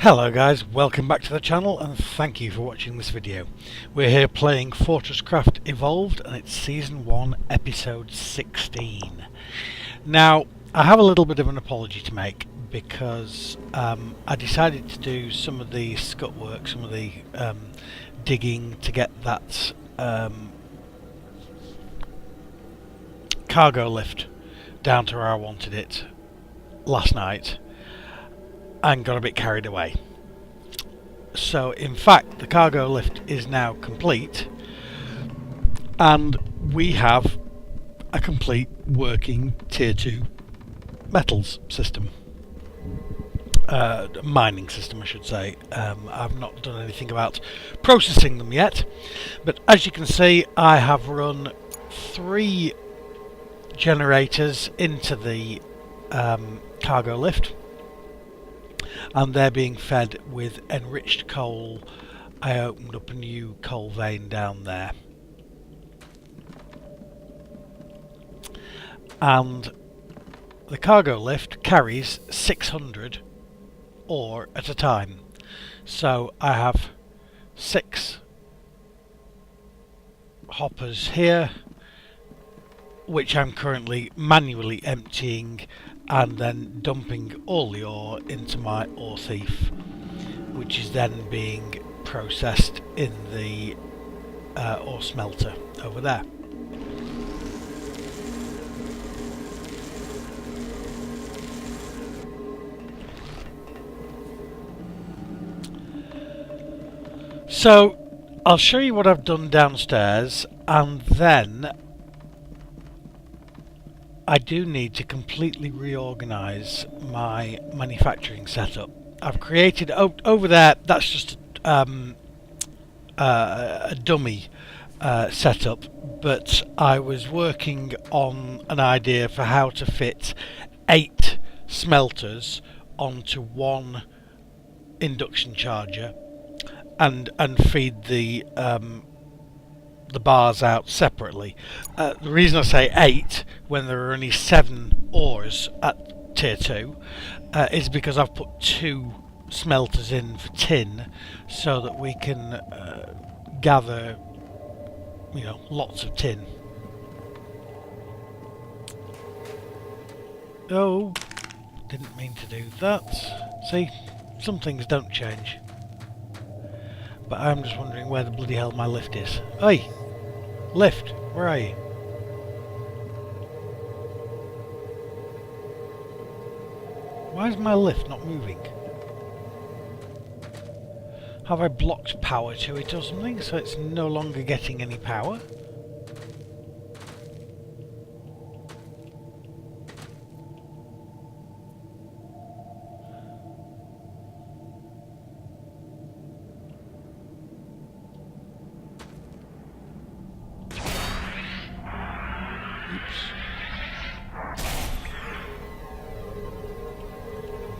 Hello guys, welcome back to the channel and thank you for watching this video. We're here playing FortressCraft Evolved and it's Season 1, Episode 16. Now, I have a little bit of an apology to make because I decided to do some of the scut work, some of the digging to get that cargo lift down to where I wanted it last night and got a bit carried away. So in fact the cargo lift is now complete and we have a complete working tier 2 metals system, mining system I should say. I've not done anything about processing them yet, but as you can see I have run 3 generators into the cargo lift and they're being fed with enriched coal. I opened up a new coal vein down there and the cargo lift carries 600 ore at a time, so I have 6 hoppers here which I'm currently manually emptying and then dumping all the ore into my ore thief, which is then being processed in the ore smelter over there. So I'll show you what I've done downstairs, and then I do need to completely reorganise my manufacturing setup. I've created over there, that's just a dummy setup, but I was working on an idea for how to fit 8 smelters onto one induction charger and feed the bars out separately. The reason I say 8 when there are only 7 ores at tier 2 is because I've put 2 smelters in for tin so that we can gather, you know, lots of tin. Oh, didn't mean to do that. See, some things don't change. But I'm just wondering where the bloody hell my lift is. Hey! Lift! Where are you? Why is my lift not moving? Have I blocked power to it or something so it's no longer getting any power?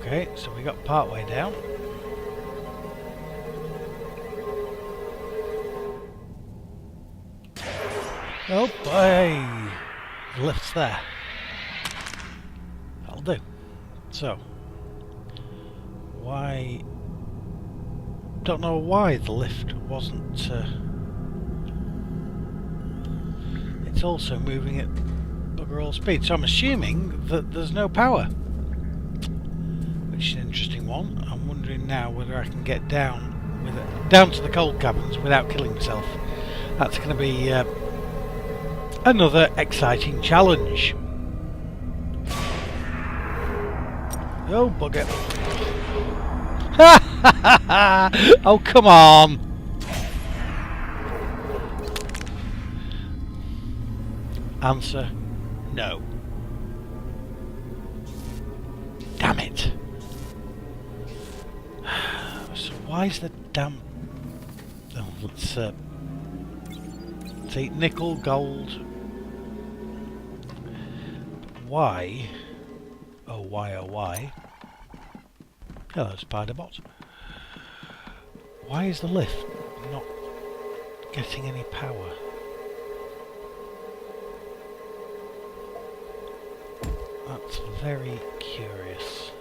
Okay, so we got part way down. Oh boy! The lift's there. That'll do. So, why... Don't know why the lift wasn't... It's also moving at bugger all speed, so I'm assuming that there's no power. Which is an interesting one. I'm wondering now whether I can get down with it, down to the coal caverns without killing myself. That's going to be another exciting challenge. Oh bugger! Oh come on! Answer: no. Damn it! So why is the damn... Oh, let's see, nickel, gold. Why? Oh why, oh why? Hello Spiderbot. Why is the lift not getting any power? That's very curious.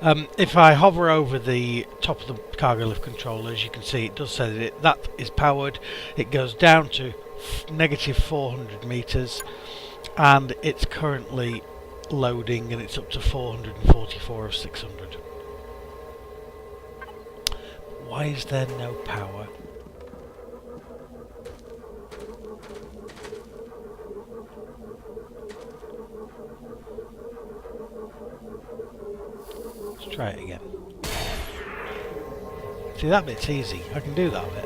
If I hover over the top of the cargo lift controller, as you can see, it does say that is powered. It goes down to negative 400 meters, and it's currently loading, and it's up to 444 of 600. Why is there no power? Let's try it again. See, that bit's easy. I can do that bit.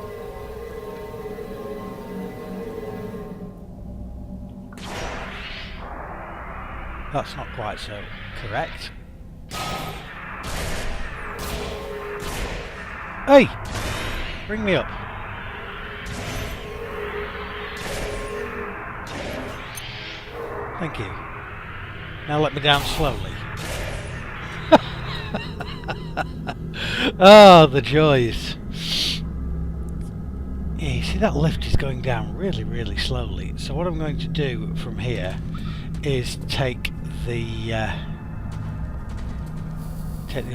That's not quite so correct. Hey! Bring me up. Thank you. Now let me down slowly. Oh, the joys. Yeah, you see that lift is going down really, really slowly. So what I'm going to do from here is take the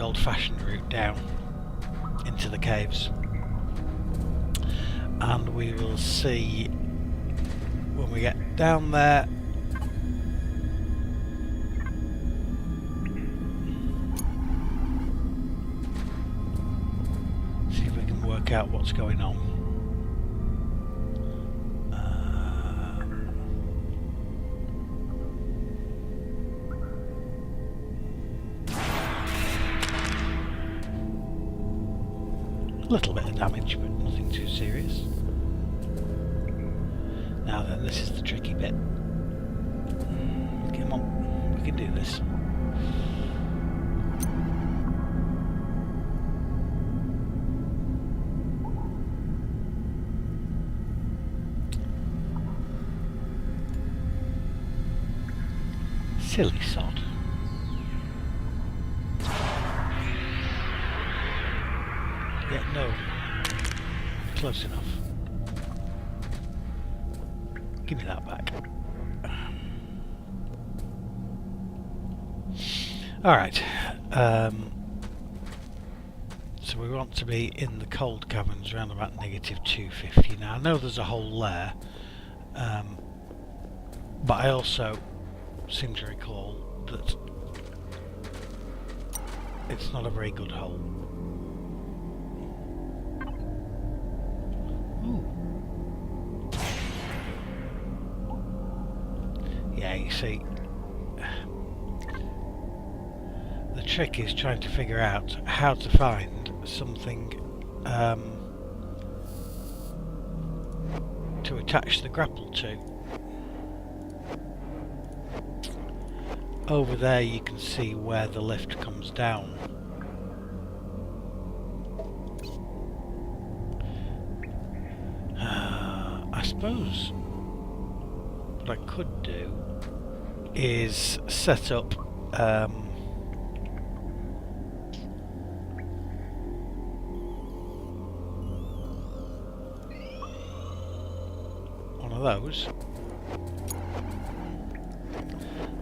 old-fashioned route down into the caves, and we will see when we get down there. See if we can work out what's going on. A little bit of damage, but nothing too serious. Now then, this is the tricky bit. Come on, we can do this. Silly sod. Yeah, no. Close enough. Give me that back. Alright. So we want to be in the cold caverns around about negative 250. Now I know there's a hole there, but I also seem to recall that it's not a very good hole. Yeah, you see, the trick is trying to figure out how to find something to attach the grapple to. Over there you can see where the lift comes down. I suppose what I could do is set up one of those.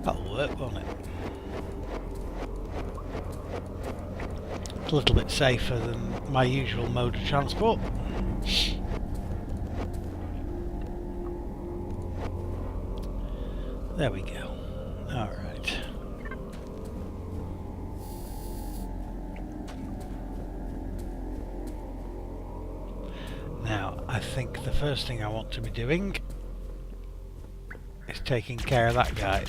That'll work, won't it? It's a little bit safer than my usual mode of transport. There we go. Alright. Now, I think the first thing I want to be doing is taking care of that guy.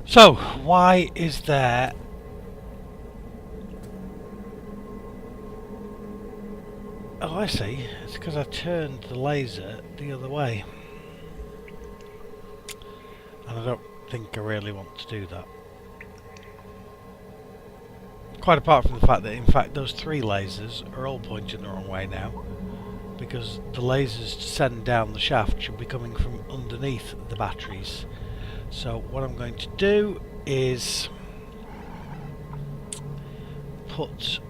So, why is there oh, I see. It's because I turned the laser the other way. And I don't think I really want to do that. Quite apart from the fact that, in fact, those three lasers are all pointing the wrong way now. Because the lasers to send down the shaft should be coming from underneath the batteries. So what I'm going to do is put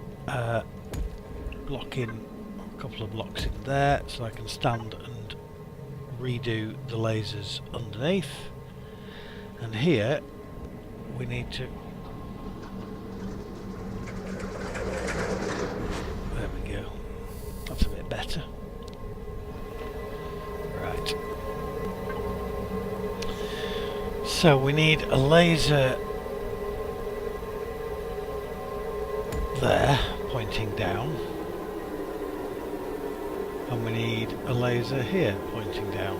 lock in couple of blocks in there so I can stand and redo the lasers underneath. And here we need to... There we go. That's a bit better. Right. So we need a laser there, pointing down. And we need a laser here, pointing down.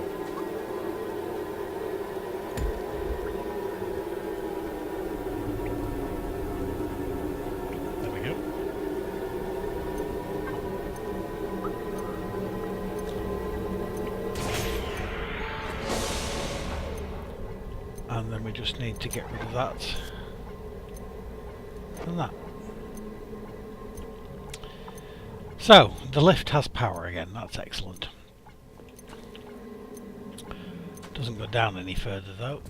There we go. And then we just need to get rid of that and that. So, the lift has power again, that's excellent. Doesn't go down any further though.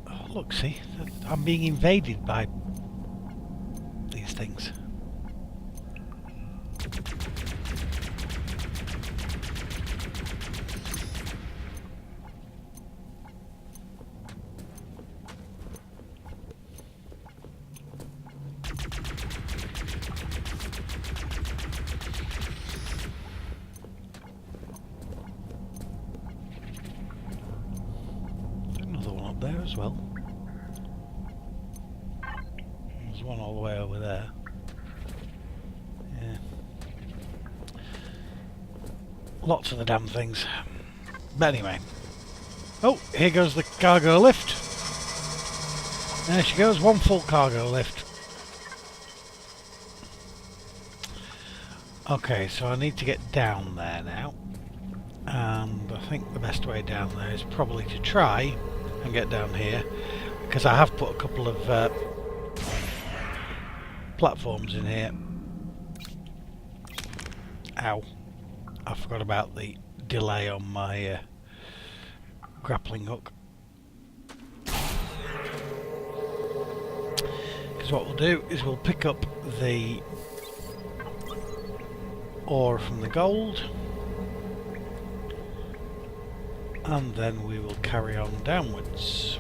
Oh, look, see, I'm being invaded by these things. There as well. There's one all the way over there. Yeah. Lots of the damn things. But anyway. Oh, here goes the cargo lift. There she goes, one full cargo lift. Okay, so I need to get down there now. And I think the best way down there is probably to try and get down here, because I have put a couple of platforms in here. Ow. I forgot about the delay on my grappling hook. Because what we'll do is we'll pick up the ore from the gold, and then we will carry on downwards.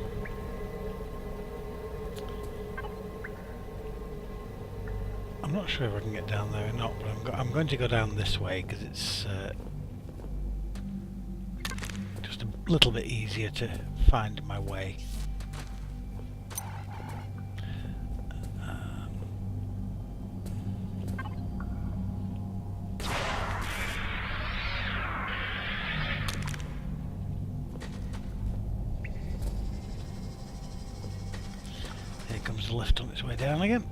I'm not sure if I can get down there or not, but I'm going to go down this way because it's just a little bit easier to find my way. Here comes the lift on its way down again.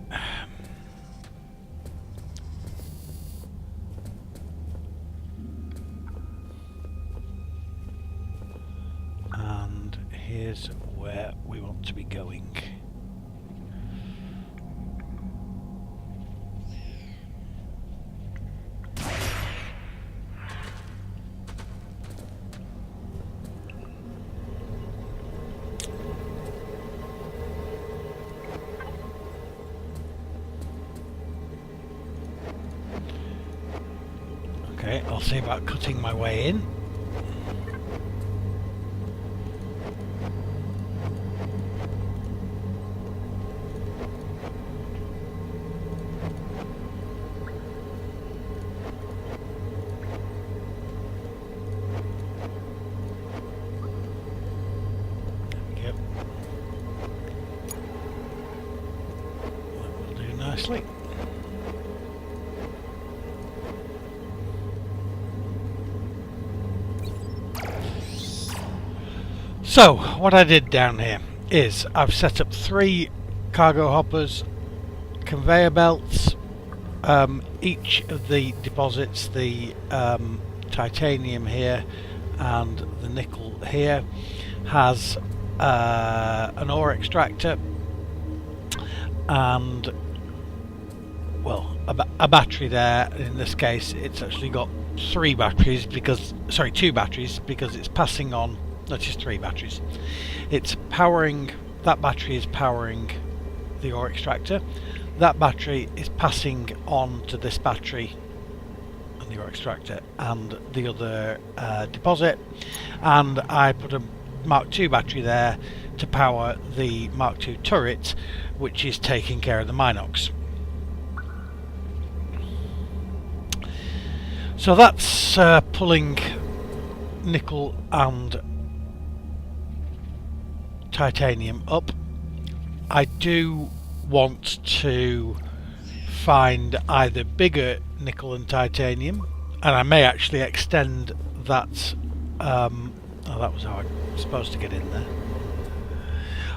And here's where we want to be going. Okay, I'll see about cutting my way in. There we go. That will do nicely. So, what I did down here is I've set up 3 cargo hoppers, conveyor belts. Each of the deposits, the titanium here and the nickel here, has an ore extractor and, well, a battery there. In this case, it's actually got 2 batteries because it's passing on. That's just 3 batteries. It's powering, that battery is powering the ore extractor. that battery is passing on to this battery and the ore extractor and the other deposit, and I put a Mark II battery there to power the Mark II turret, which is taking care of the Minox. So that's pulling nickel and titanium up. I do want to find either bigger nickel and titanium, and I may actually extend that. Oh, that was how I was supposed to get in there.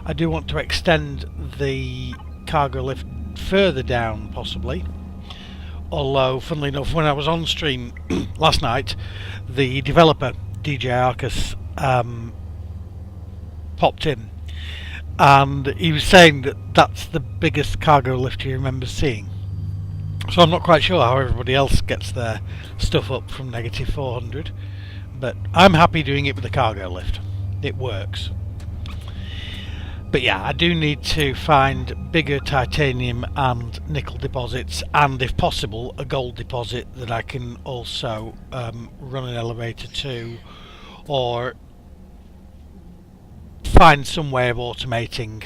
I do want to extend the cargo lift further down, possibly. Although, funnily enough, when I was on stream last night, the developer, DJ Arcus, popped in, and he was saying that that's the biggest cargo lift he remembers seeing. So I'm not quite sure how everybody else gets their stuff up from -400, but I'm happy doing it with the cargo lift. It works. But yeah, I do need to find bigger titanium and nickel deposits, and if possible a gold deposit that I can also run an elevator to, or find some way of automating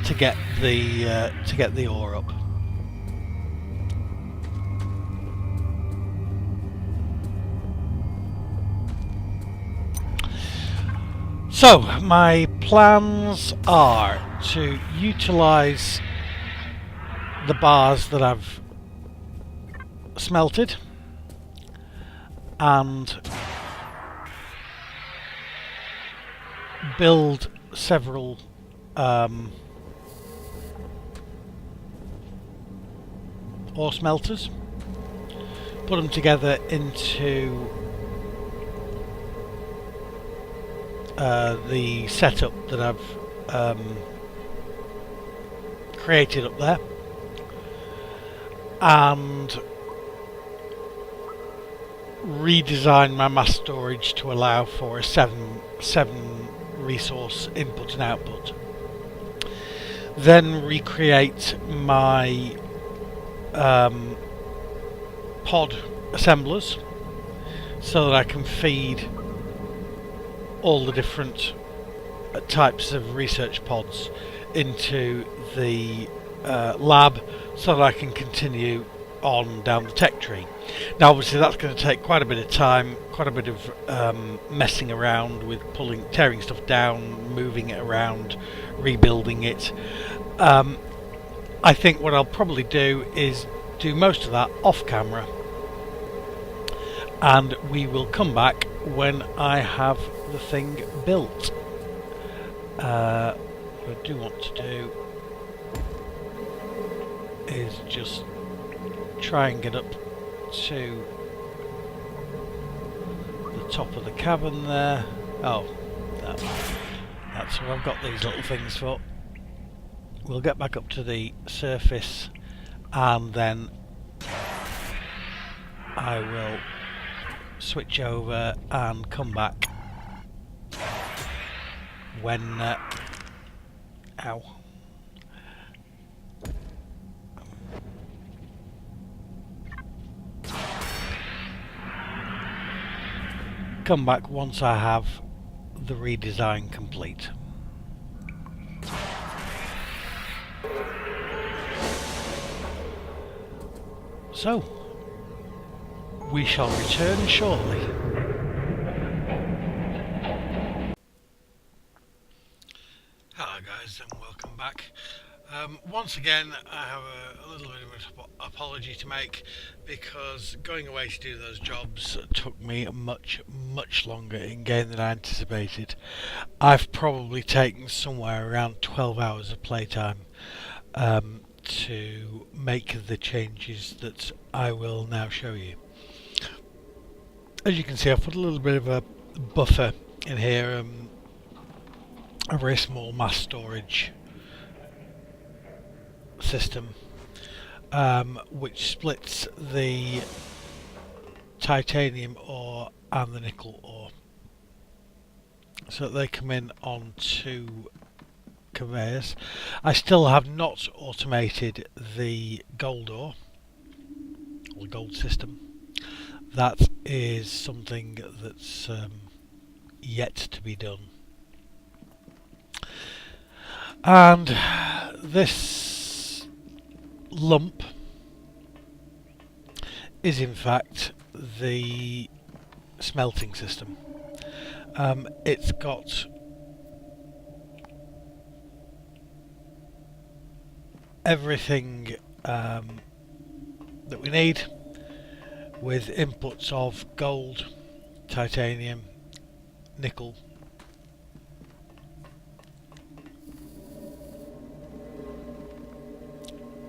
to get the ore up. So my plans are to utilise the bars that I've smelted and build several ore smelters, put them together into the setup that I've created up there, and redesign my mass storage to allow for a 7 resource input and output. Then recreate my pod assemblers so that I can feed all the different types of research pods into the lab so that I can continue on down the tech tree. Now obviously that's going to take quite a bit of time, quite a bit of messing around with tearing stuff down, moving it around, rebuilding it. I think what I'll probably do is do most of that off camera, and we will come back when I have the thing built. What I do want to do is just try and get up to the top of the cavern there. Oh, that's what I've got these little things for. We'll get back up to the surface and then I will switch over and come back when come back once I have the redesign complete. So we shall return shortly. Hello guys, and welcome back. Once again I have a little bit of an apology to make, because going away to do those jobs took me much longer in game than I anticipated. I've probably taken somewhere around 12 hours of playtime to make the changes that I will now show you. As you can see, I've put a little bit of a buffer in here, a very small mass storage system, which splits the titanium ore and the nickel ore. so that they come in on 2 conveyors. I still have not automated the gold ore, or the gold system. That is something that's yet to be done. And this lump is in fact the smelting system. It's got everything that we need, with inputs of gold, titanium, nickel,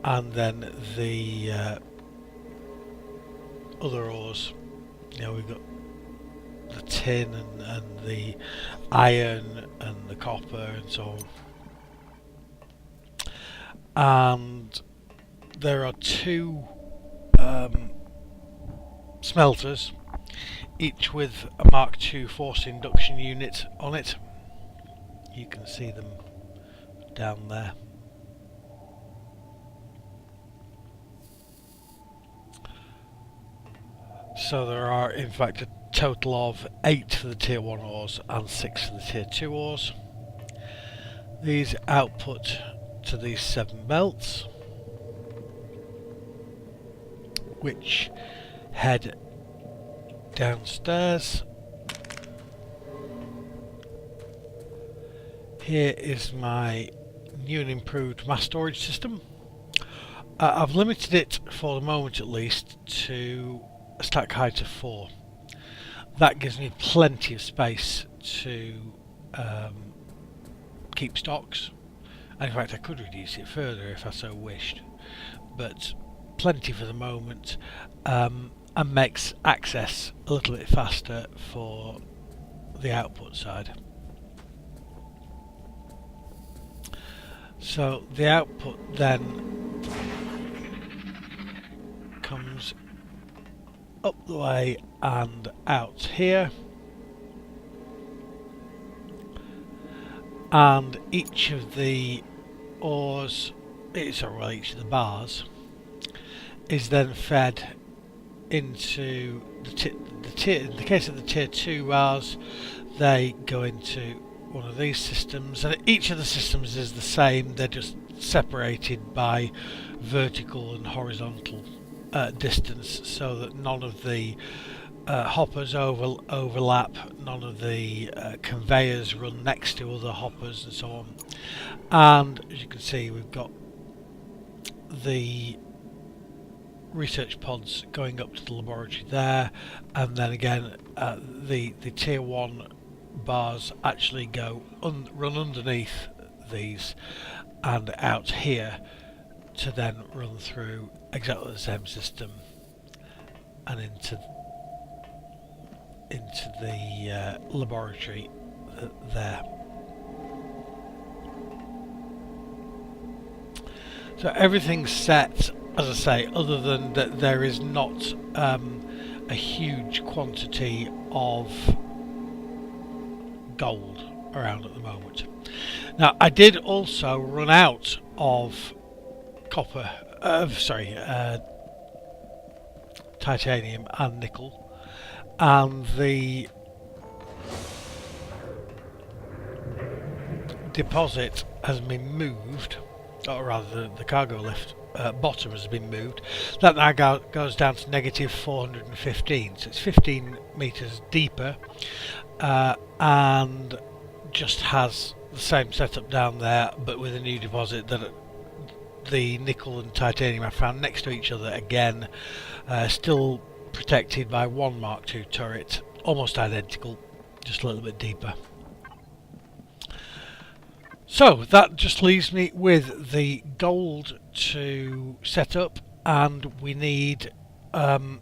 and then the other ores. You know, we've got the tin and the iron and the copper and so on. And there are 2 smelters, each with a Mark II force induction unit on it. You can see them down there. So there are in fact a total of 8 for the tier 1 ores and 6 for the tier 2 ores. These output to these 7 belts, which head downstairs. Here is my new and improved mass storage system. I've limited it for the moment at least to a stack height of 4. That gives me plenty of space to keep stocks, and in fact I could reduce it further if I so wished, but plenty for the moment, and makes access a little bit faster for the output side. So the output then comes up the way and out here, and each of the ores, each of the bars, is then fed into the tier. In the case of the tier 2 bars, they go into one of these systems, and each of the systems is the same. They're just separated by vertical and horizontal distance, so that none of the hoppers overlap, none of the conveyors run next to other hoppers and so on. And as you can see, we've got the research pods going up to the laboratory there, and then again the tier 1 bars actually run underneath these and out here to then run through exactly the same system and into the laboratory there. So everything's set, as I say, other than that there is not a huge quantity of gold around at the moment. Now I did also run out of titanium and nickel, and the deposit has been moved, or rather the cargo lift bottom has been moved. That now goes down to negative 415, so it's 15 meters deeper, and just has the same setup down there, but with a new deposit. That the nickel and titanium are found next to each other again, still protected by one Mark II turret, almost identical, just a little bit deeper. So that just leaves me with the gold to set up, and we need to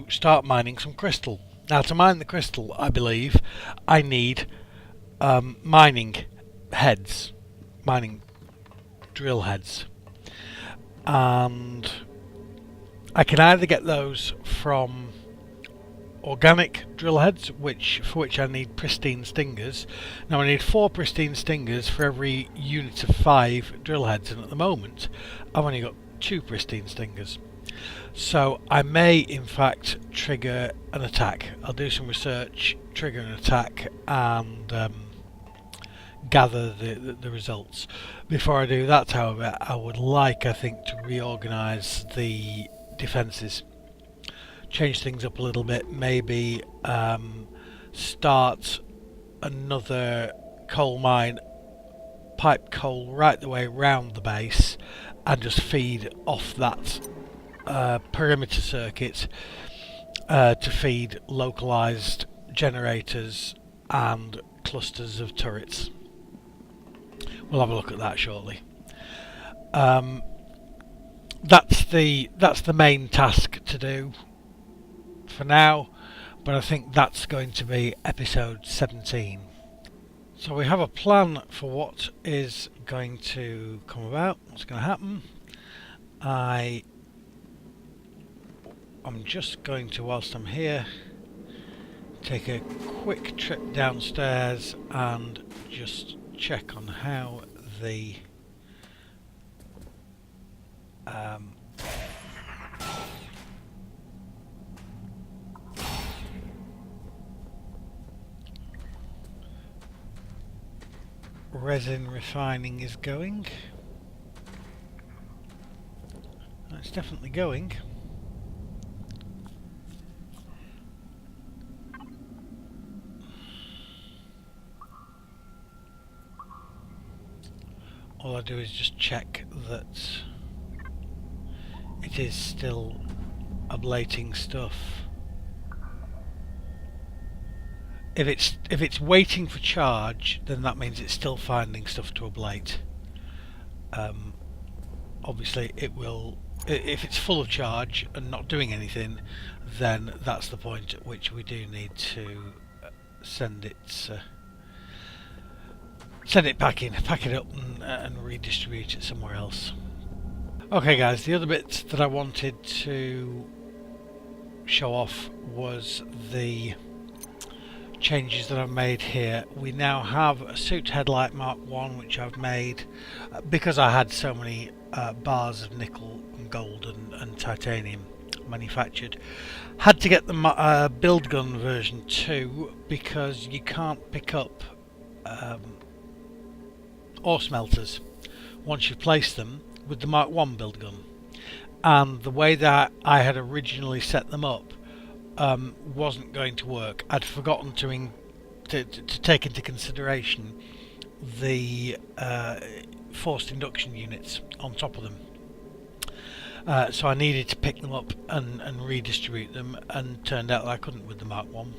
start mining some crystal. Now, to mine the crystal, I believe I need mining heads, mining drill heads, and I can either get those from organic drill heads, for which I need pristine stingers. Now I need 4 pristine stingers for every unit of 5 drill heads, and at the moment I've only got 2 pristine stingers. So I may in fact trigger an attack. I'll do some research, trigger an attack, and gather the results. Before I do that, however, I would like, I think, to reorganise the defences. Change things up a little bit, maybe start another coal mine, pipe coal right the way round the base, and just feed off that perimeter circuit to feed localised generators and clusters of turrets. We'll have a look at that shortly. That's the main task to do for now, but I think that's going to be episode 17. So we have a plan for what is going to come about, what's going to happen. I'm just going to, whilst I'm here, take a quick trip downstairs and just check on how the resin refining is going. It's definitely going. All I do is just check that it is still ablating stuff. If it's waiting for charge, then that means it's still finding stuff to ablate. Obviously it will, if it's full of charge and not doing anything, then that's the point at which we do need to send it back in, pack it up and redistribute it somewhere else. Okay guys, the other bit that I wanted to show off was the changes that I've made here. We now have a suit headlight Mark 1, which I've made because I had so many bars of nickel and gold and titanium manufactured. Had to get the build gun version 2 because you can't pick up ore smelters once you've placed them with the Mark 1 build gun, and the way that I had originally set them up wasn't going to work. I'd forgotten to take into consideration the forced induction units on top of them, so I needed to pick them up and redistribute them, and turned out that I couldn't with the Mark 1.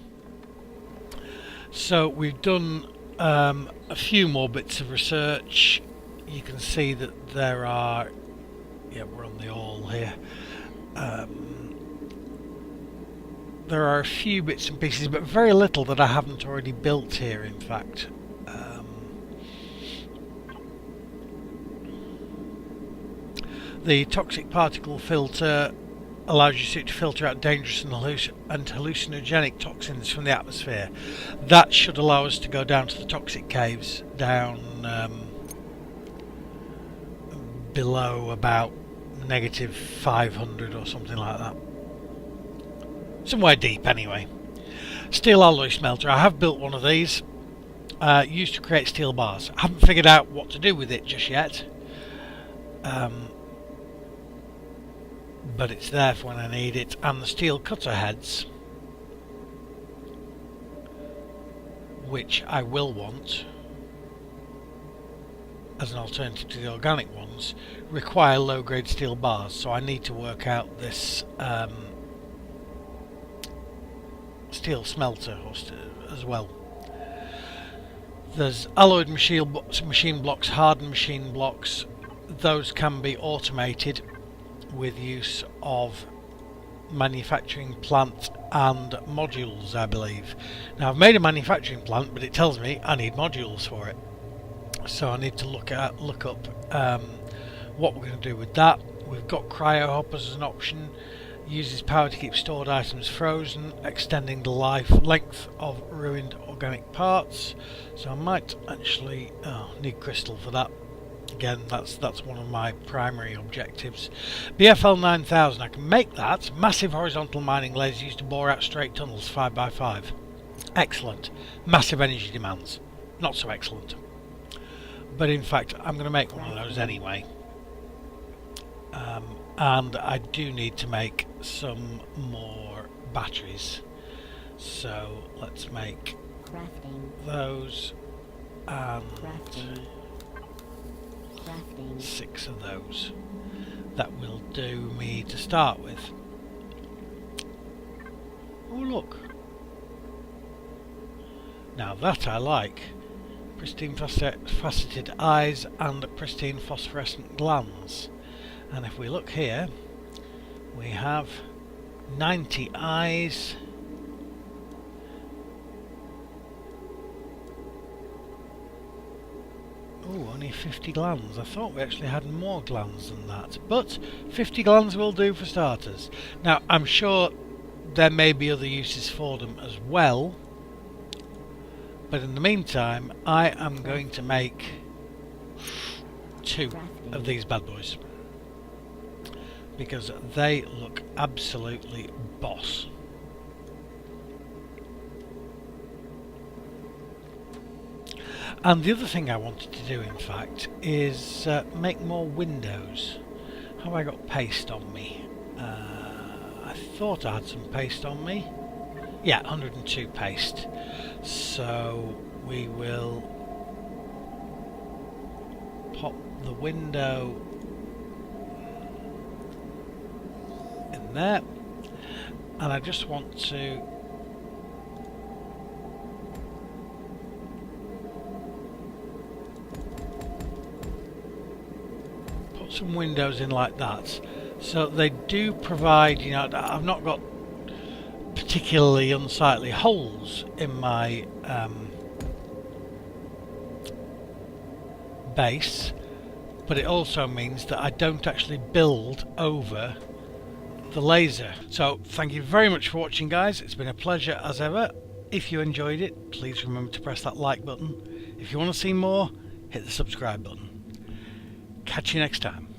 So we've done a few more bits of research. You can see that there are, yeah, we're on the all here. There are a few bits and pieces, but very little that I haven't already built here, in fact. The toxic particle filter allows your suit to filter out dangerous and hallucinogenic toxins from the atmosphere. That should allow us to go down to the toxic caves, down below about -500 or something like that. Somewhere deep anyway. Steel alloy smelter. I have built one of these, used to create steel bars. I haven't figured out what to do with it just yet. But it's there for when I need it. And the steel cutter heads, which I will want as an alternative to the organic ones, require low grade steel bars, so I need to work out this steel smelter as well. There's alloyed machine blocks, hardened machine blocks. Those can be automated with use of manufacturing plant and modules, I believe. Now I've made a manufacturing plant, but it tells me I need modules for it, so I need to look up what we're going to do with that. We've got cryo hoppers as an option. Uses power to keep stored items frozen, extending the length of ruined organic parts. So I might actually need crystal for that. Again, that's one of my primary objectives. BFL 9000, I can make that. Massive horizontal mining lasers used to bore out straight tunnels 5x5. Excellent. Massive energy demands. Not so excellent. But in fact, I'm going to make one of those anyway. And I do need to make some more batteries. So let's make those and 6 of those. That will do me to start with. Oh look. Now that I like. Pristine faceted eyes and pristine phosphorescent glands. And if we look here, we have 90 eyes. Oh, only 50 glands. I thought we actually had more glands than that. But 50 glands will do for starters. Now, I'm sure there may be other uses for them as well. But in the meantime, I am going to make 2 of these bad boys. Because they look absolutely boss. And the other thing I wanted to do, in fact, is make more windows. Have I got paste on me? I thought I had some paste on me. Yeah, 102 paste. So we will pop the window in there, and I just want to put some windows in like that. So they do provide, you know, I've not got particularly unsightly holes in my base, but it also means that I don't actually build over the laser. So thank you very much for watching, guys. It's been a pleasure as ever. If you enjoyed it, please remember to press that like button. If you want to see more, hit the subscribe button. Catch you next time.